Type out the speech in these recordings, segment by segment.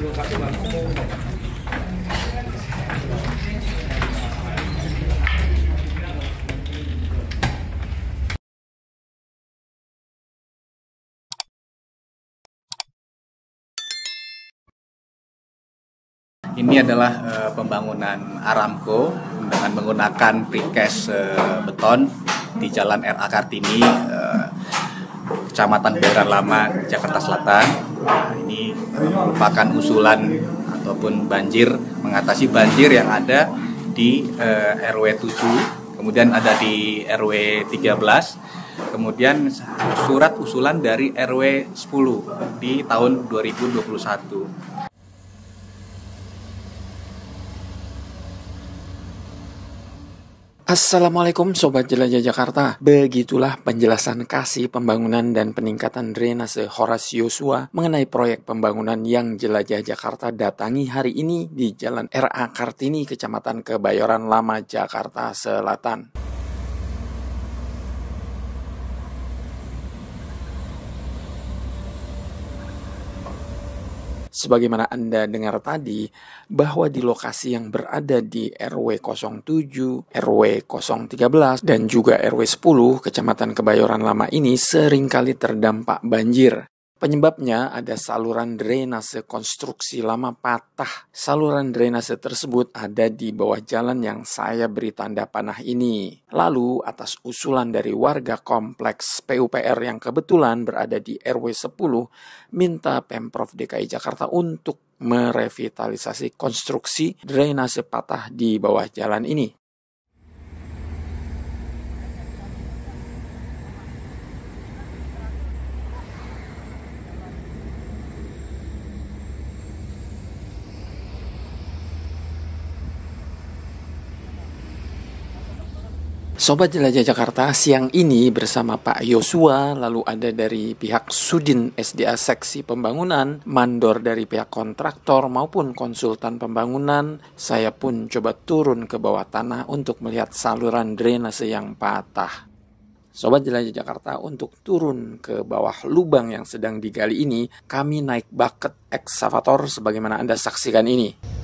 Ini adalah pembangunan Aramco dengan menggunakan precast beton di Jalan RA Kartini, Kecamatan Kebayoran Lama, Jakarta Selatan. Nah, ini merupakan usulan ataupun mengatasi banjir yang ada di RW 7, kemudian ada di RW 13, kemudian surat usulan dari RW 10 di tahun 2021. Assalamualaikum Sobat Jelajah Jakarta. Begitulah penjelasan kasih pembangunan dan peningkatan drainase Horace Joshua mengenai proyek pembangunan yang Jelajah Jakarta datangi hari ini di Jalan RA Kartini, Kecamatan Kebayoran Lama, Jakarta Selatan. Sebagaimana Anda dengar tadi, bahwa di lokasi yang berada di RW 07, RW 013, dan juga RW 10, Kecamatan Kebayoran Lama ini seringkali terdampak banjir. Penyebabnya ada saluran drainase konstruksi lama patah. Saluran drainase tersebut ada di bawah jalan yang saya beri tanda panah ini. Lalu atas usulan dari warga kompleks PUPR yang kebetulan berada di RW 10, minta Pemprov DKI Jakarta untuk merevitalisasi konstruksi drainase patah di bawah jalan ini. Sobat Jelajah Jakarta, siang ini bersama Pak Joshua, lalu ada dari pihak Sudin SDA Seksi Pembangunan, mandor dari pihak kontraktor maupun konsultan pembangunan. Saya pun coba turun ke bawah tanah untuk melihat saluran drainase yang patah. Sobat Jelajah Jakarta, untuk turun ke bawah lubang yang sedang digali ini, kami naik bucket ekskavator sebagaimana Anda saksikan ini.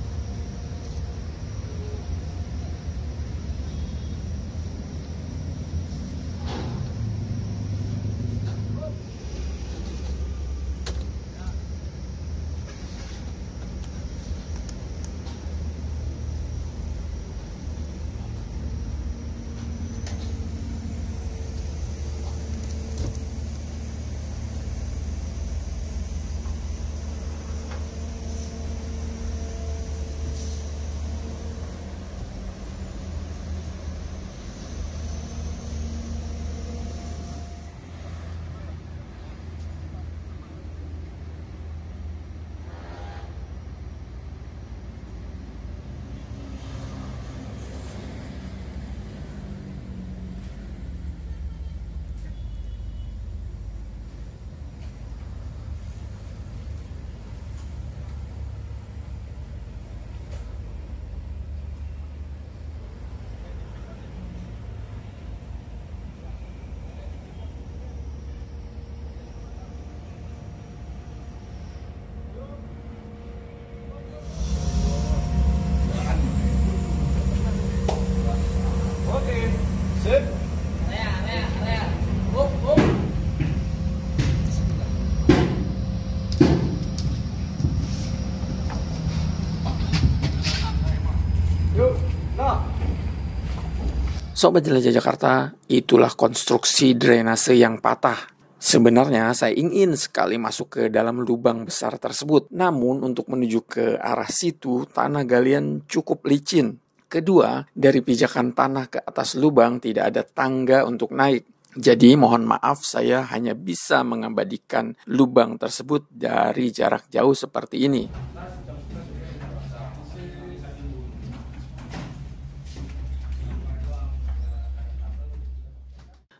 Sobat Jelajah Jakarta, itulah konstruksi drainase yang patah. Sebenarnya saya ingin sekali masuk ke dalam lubang besar tersebut, namun untuk menuju ke arah situ tanah galian cukup licin. Kedua, dari pijakan tanah ke atas lubang tidak ada tangga untuk naik. Jadi mohon maaf, saya hanya bisa mengabadikan lubang tersebut dari jarak jauh seperti ini.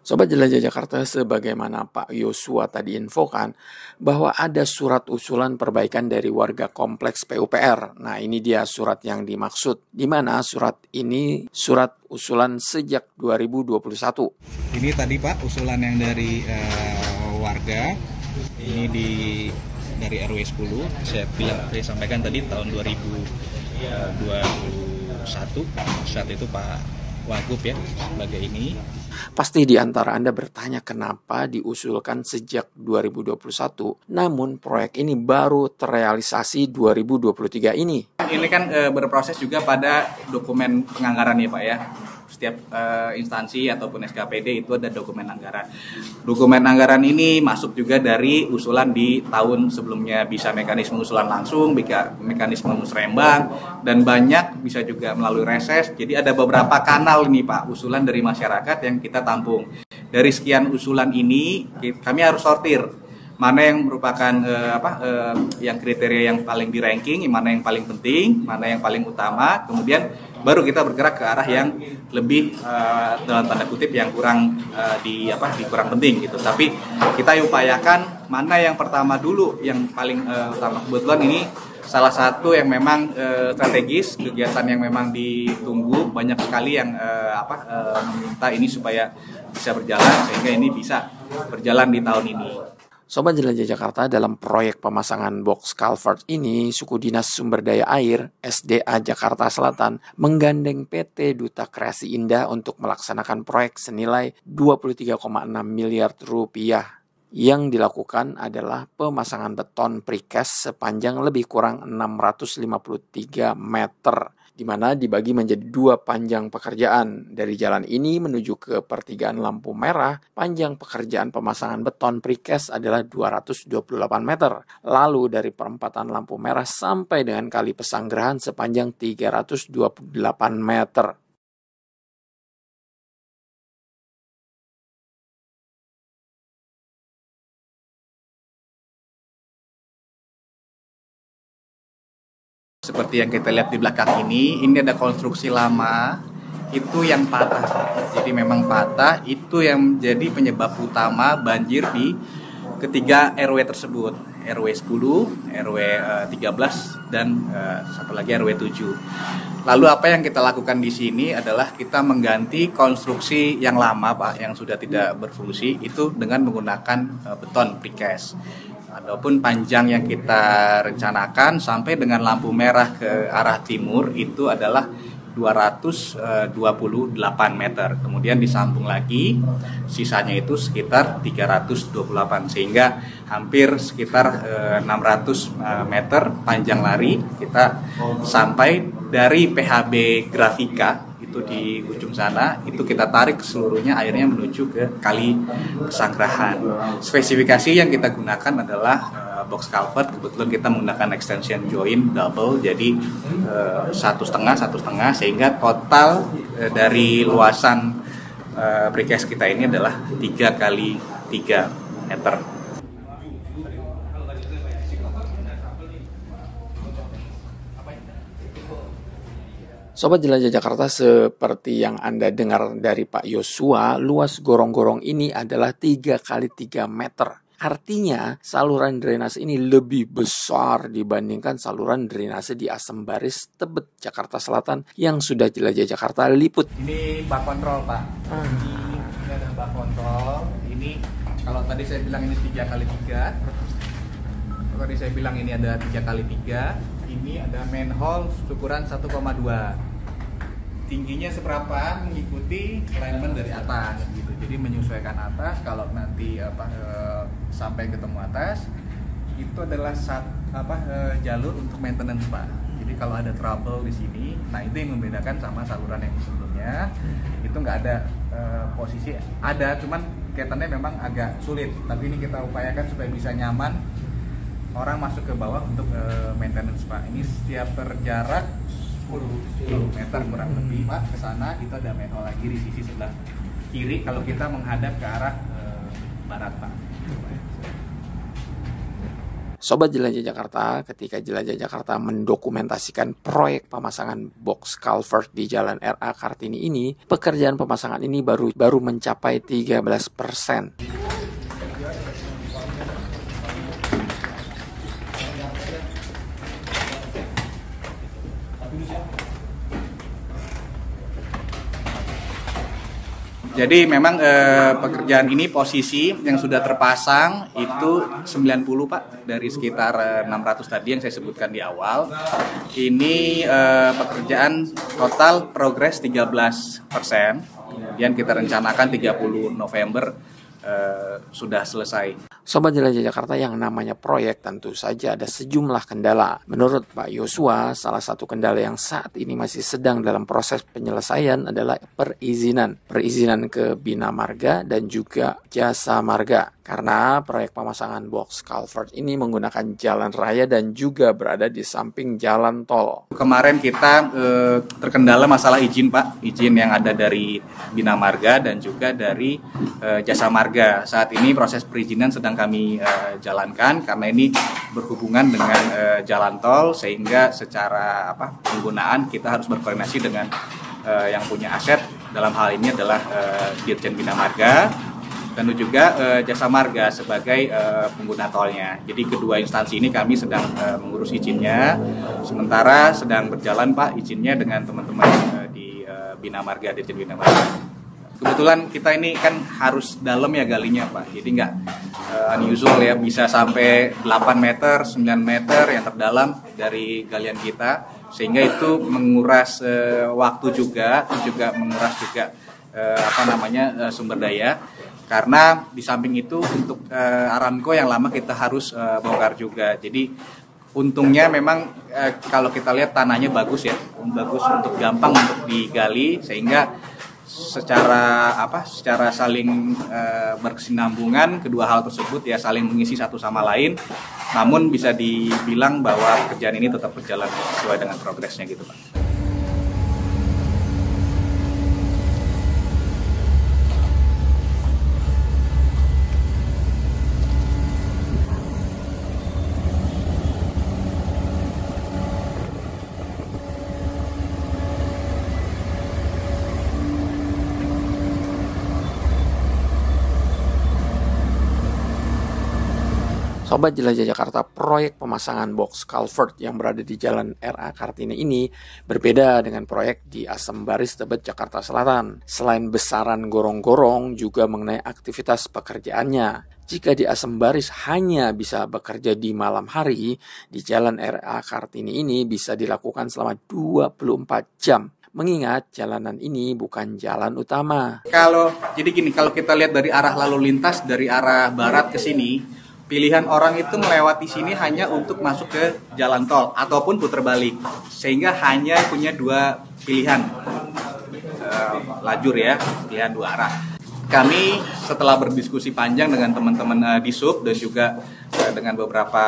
Sobat Jelajah Jakarta, sebagaimana Pak Joshua tadi infokan bahwa ada surat usulan perbaikan dari warga kompleks PUPR. Nah, ini dia surat yang dimaksud, di mana surat ini surat usulan sejak 2021. Ini tadi Pak usulan yang dari warga, ini di dari RW 10. Saya sampaikan tadi tahun 2021 saat itu Pak Wagub ya sebagai ini. Pasti di antara Anda bertanya kenapa diusulkan sejak 2021, namun proyek ini baru terrealisasi 2023 ini. Ini kan berproses juga pada dokumen penganggaran ya Pak ya. Setiap instansi ataupun SKPD itu ada dokumen anggaran. Dokumen anggaran ini masuk juga dari usulan di tahun sebelumnya, bisa mekanisme usulan langsung, bisa mekanisme musrembang, dan banyak bisa juga melalui reses. Jadi ada beberapa kanal nih Pak, usulan dari masyarakat yang kita tampung. Dari sekian usulan ini kami harus sortir mana yang merupakan yang kriteria yang paling di ranking, mana yang paling penting, mana yang paling utama, kemudian baru kita bergerak ke arah yang lebih dalam tanda kutip yang kurang kurang penting gitu. Tapi kita upayakan mana yang pertama dulu, yang paling utama. Kebetulan ini salah satu yang memang strategis, kegiatan yang memang ditunggu, banyak sekali yang meminta ini supaya bisa berjalan, sehingga ini bisa berjalan di tahun ini. Sobat Jelajah Jakarta, dalam proyek pemasangan box culvert ini, Suku Dinas Sumber Daya Air SDA Jakarta Selatan menggandeng PT Duta Kreasi Indah untuk melaksanakan proyek senilai 23,6 miliar rupiah. Yang dilakukan adalah pemasangan beton precast sepanjang lebih kurang 653 meter, di mana dibagi menjadi 2 panjang pekerjaan. Dari jalan ini menuju ke pertigaan lampu merah, panjang pekerjaan pemasangan beton precast adalah 228 meter. Lalu dari perempatan lampu merah sampai dengan kali Pesanggerahan sepanjang 328 meter. Seperti yang kita lihat di belakang ini ada konstruksi lama, itu yang patah. Jadi memang patah, itu yang menjadi penyebab utama banjir di ketiga RW tersebut. RW 10, RW 13, dan satu lagi RW 7. Lalu apa yang kita lakukan di sini adalah kita mengganti konstruksi yang lama Pak, yang sudah tidak berfungsi, itu dengan menggunakan beton precast. Adapun panjang yang kita rencanakan sampai dengan lampu merah ke arah timur itu adalah 228 meter. Kemudian disambung lagi, sisanya itu sekitar 328, sehingga hampir sekitar 600 meter panjang lari kita sampai dari PHB Grafika itu di ujung sana, itu kita tarik seluruhnya airnya menuju ke kali Pesanggerahan. Spesifikasi yang kita gunakan adalah box culvert. Kebetulan kita menggunakan extension joint double, jadi 1,5 sehingga total dari luasan precast kita ini adalah 3 kali 3 meter. Sobat Jelajah Jakarta, seperti yang Anda dengar dari Pak Yosua, luas gorong-gorong ini adalah 3 kali 3 meter. Artinya saluran drainase ini lebih besar dibandingkan saluran drainase di Asem Baris, Tebet, Jakarta Selatan yang sudah Jelajah Jakarta liput. Ini bak kontrol Pak. Ini ada bak kontrol. Ini kalau tadi saya bilang ini 3 kali 3. Tadi saya bilang ini ada 3 kali 3. Ini ada manhole ukuran 1,2. Tingginya seberapa mengikuti alignment dari atas gitu. Jadi menyesuaikan atas. Kalau nanti sampai ketemu atas itu adalah jalur untuk maintenance Pak. Jadi kalau ada trouble di sini, nah itu yang membedakan sama saluran yang sebelumnya. Itu nggak ada posisi, ada cuman kelihatannya memang agak sulit. Tapi ini kita upayakan supaya bisa nyaman orang masuk ke bawah untuk maintenance Pak. Ini setiap berjarak 10 meter kurang lebih Pak ke sana, itu ada manhole lagi di sisi sebelah kiri kalau kita menghadap ke arah barat Pak. Sobat Jelajah Jakarta, ketika Jelajah Jakarta mendokumentasikan proyek pemasangan box culvert di Jalan RA Kartini ini, pekerjaan pemasangan ini baru mencapai 13%. Jadi memang pekerjaan ini posisi yang sudah terpasang itu 90 Pak, dari sekitar 600 tadi yang saya sebutkan di awal. Ini pekerjaan total progres 13%. Kemudian kita rencanakan 30 November sudah selesai. Sobat Jelajah Jakarta, yang namanya proyek tentu saja ada sejumlah kendala. Menurut Pak Yosua, salah satu kendala yang saat ini masih sedang dalam proses penyelesaian adalah perizinan. Perizinan ke Bina Marga dan juga Jasa Marga. Karena proyek pemasangan box culvert ini menggunakan jalan raya dan juga berada di samping jalan tol. Kemarin kita terkendala masalah izin Pak, izin yang ada dari Bina Marga dan juga dari Jasa Marga. Saat ini proses perizinan sedang kami jalankan karena ini berhubungan dengan jalan tol, sehingga secara penggunaan kita harus berkoordinasi dengan yang punya aset. Dalam hal ini adalah Dirjen Bina Marga dan juga Jasa Marga sebagai pengguna tolnya. Jadi kedua instansi ini kami sedang mengurus izinnya. Sementara sedang berjalan Pak izinnya dengan teman-teman di Bina Marga, Dirjen Bina Marga. Kebetulan kita ini kan harus dalam ya galinya Pak. Jadi nggak unusual ya, bisa sampai 8 meter, 9 meter yang terdalam dari galian kita. Sehingga itu menguras waktu juga menguras juga sumber daya. Karena di samping itu untuk Aramco yang lama kita harus bongkar juga. Jadi untungnya memang kalau kita lihat tanahnya bagus ya, bagus untuk gampang untuk digali, sehingga secara saling berkesinambungan kedua hal tersebut ya, saling mengisi satu sama lain. Namun bisa dibilang bahwa pekerjaan ini tetap berjalan sesuai dengan progresnya gitu Pak. Sobat Jelajah Jakarta, proyek pemasangan box culvert yang berada di Jalan RA Kartini ini berbeda dengan proyek di Asem Baris, Tebet, Jakarta Selatan. Selain besaran gorong-gorong, juga mengenai aktivitas pekerjaannya. Jika di Asem Baris hanya bisa bekerja di malam hari, di Jalan RA Kartini ini bisa dilakukan selama 24 jam. Mengingat jalanan ini bukan jalan utama. Kalau kita lihat dari arah lalu lintas dari arah barat ke sini, pilihan orang itu melewati sini hanya untuk masuk ke jalan tol ataupun putar balik, sehingga hanya punya dua pilihan lajur ya, pilihan dua arah. Kami setelah berdiskusi panjang dengan teman-teman di Sub dan juga dengan beberapa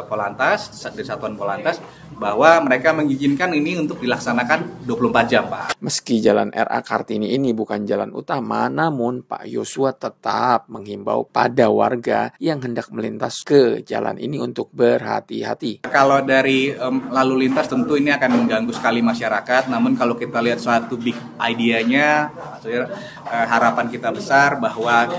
Polantas, dari Satuan Polantas, bahwa mereka mengizinkan ini untuk dilaksanakan 24 jam Pak. Meski jalan RA Kartini ini bukan jalan utama, namun Pak Yosua tetap menghimbau pada warga yang hendak melintas ke jalan ini untuk berhati-hati. Kalau dari lalu lintas tentu ini akan mengganggu sekali masyarakat, namun kalau kita lihat suatu big idea-nya, harapan kita besar bahwa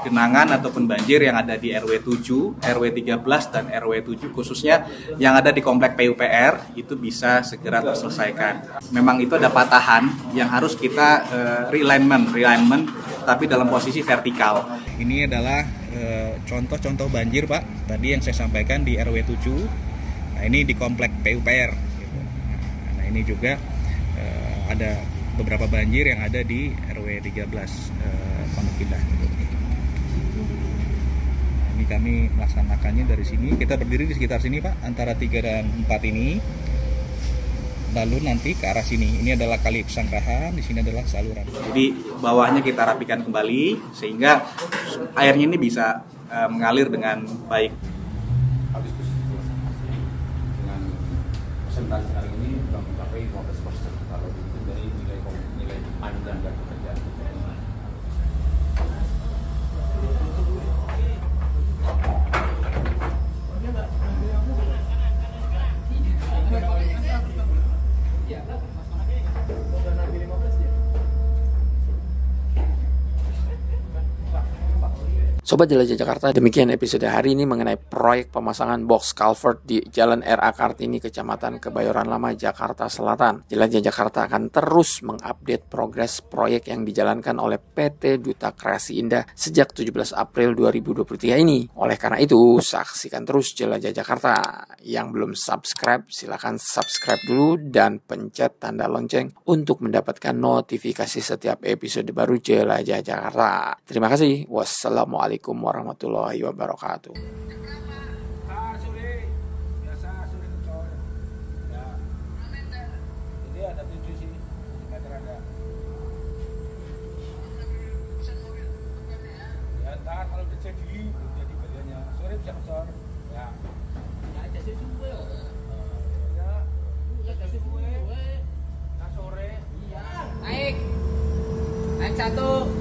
genangan ataupun banjir yang ada di RW 7, RW 13, dan RW 7 khususnya yang ada di komplek PUPR itu bisa segera terselesaikan. Memang itu ada patahan yang harus kita realignment tapi dalam posisi vertikal. Ini adalah contoh-contoh banjir Pak, tadi yang saya sampaikan di RW 7. Nah ini di komplek PUPR. Nah ini juga ada beberapa banjir yang ada di RW 13 Pondok Indah. Ini kami melaksanakannya dari sini. Kita berdiri di sekitar sini Pak, antara 3 dan 4 ini. Lalu nanti ke arah sini. Ini adalah kali Pesanggrahan, di sini adalah saluran. Jadi bawahnya kita rapikan kembali sehingga airnya ini bisa mengalir dengan baik. Habis itu dengan persentase hari ini sudah mencapai 15%. Kalau itu dari nilai panjang dan pekerjaan. Sobat Jelajah Jakarta, demikian episode hari ini mengenai proyek pemasangan box culvert di Jalan R.A. Kartini, Kecamatan Kebayoran Lama, Jakarta Selatan. Jelajah Jakarta akan terus mengupdate progres proyek yang dijalankan oleh PT Duta Kreasi Indah sejak 17 April 2023 ini. Oleh karena itu, saksikan terus Jelajah Jakarta. Yang belum subscribe, silakan subscribe dulu dan pencet tanda lonceng untuk mendapatkan notifikasi setiap episode baru Jelajah Jakarta. Terima kasih. Wassalamualaikum warahmatullahi wabarakatuh. Sore biasa sore kecor ya ini ada 7 sih meter ada ya ntar kalau udah jadi bagiannya sore bisa kecor ya aja sesuai ya aja sesuai nah sore iya naik 1